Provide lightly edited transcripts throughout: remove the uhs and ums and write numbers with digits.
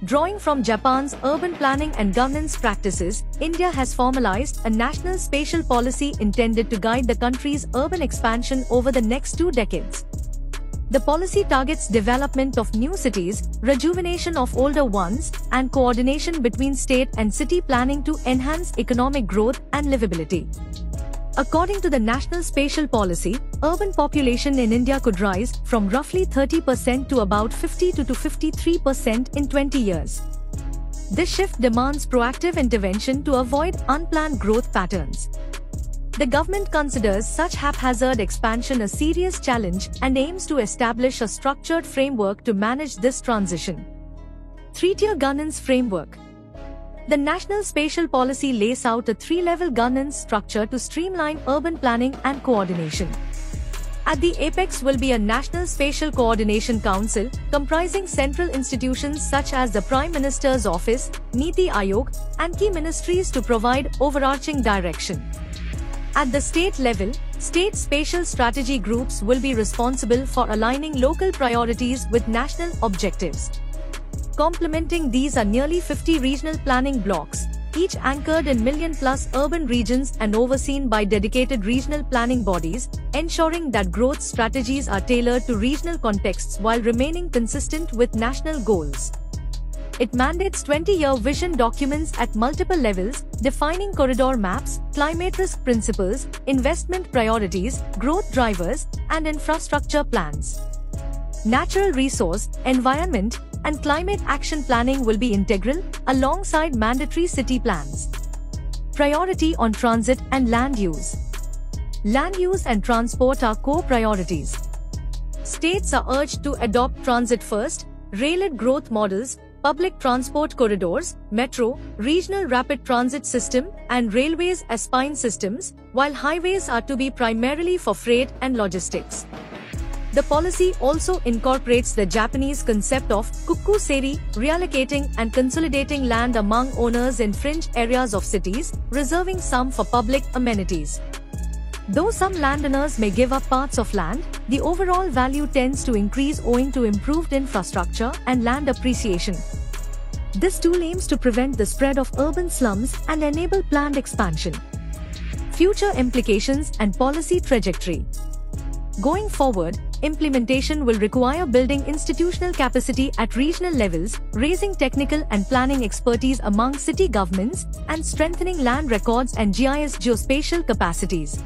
Drawing from Japan's urban planning and governance practices, India has formalized a national spatial policy intended to guide the country's urban expansion over the next 2 decades. The policy targets development of new cities, rejuvenation of older ones, and coordination between state and city planning to enhance economic growth and livability. According to the National Spatial Policy, urban population in India could rise from roughly 30% to about 50 to 53% in 20 years. This shift demands proactive intervention to avoid unplanned growth patterns. The government considers such haphazard expansion a serious challenge and aims to establish a structured framework to manage this transition. 3-tier governance framework. The National Spatial Policy lays out a 3-level governance structure to streamline urban planning and coordination. At the apex will be a National Spatial Coordination Council, comprising central institutions such as the Prime Minister's Office, Niti Aayog, and key ministries to provide overarching direction. At the state level, state spatial strategy groups will be responsible for aligning local priorities with national objectives. Complementing these are nearly 50 regional planning blocks, each anchored in million-plus urban regions and overseen by dedicated regional planning bodies, ensuring that growth strategies are tailored to regional contexts while remaining consistent with national goals. It mandates 20-year vision documents at multiple levels, defining corridor maps, climate risk principles, investment priorities, growth drivers, and infrastructure plans. Natural resource, environment, and climate action planning will be integral, alongside mandatory city plans. Priority on transit and land use. Land use and transport are core priorities. States are urged to adopt transit-first, rail-led growth models, public transport corridors, metro, regional rapid transit system, and railways as spine systems, while highways are to be primarily for freight and logistics. The policy also incorporates the Japanese concept of kukku-seri, reallocating and consolidating land among owners in fringe areas of cities, reserving some for public amenities. Though some landowners may give up parts of land, the overall value tends to increase owing to improved infrastructure and land appreciation. This tool aims to prevent the spread of urban slums and enable planned expansion. Future implications and policy trajectory. Going forward, implementation will require building institutional capacity at regional levels, raising technical and planning expertise among city governments, and strengthening land records and GIS geospatial capacities.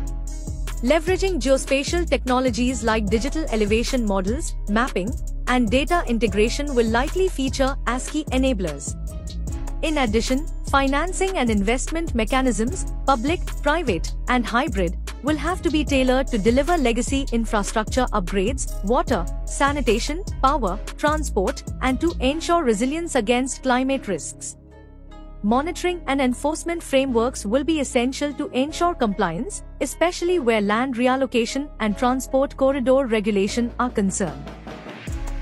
Leveraging geospatial technologies like digital elevation models, mapping, and data integration will likely feature as key enablers. In addition, financing and investment mechanisms, public, private, and hybrid, will have to be tailored to deliver legacy infrastructure upgrades, water, sanitation, power, transport, and to ensure resilience against climate risks. Monitoring and enforcement frameworks will be essential to ensure compliance, especially where land reallocation and transport corridor regulation are concerned.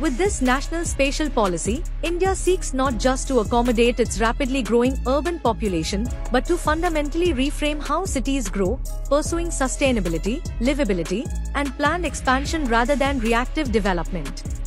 With this national spatial policy, India seeks not just to accommodate its rapidly growing urban population, but to fundamentally reframe how cities grow, pursuing sustainability, livability, and planned expansion rather than reactive development.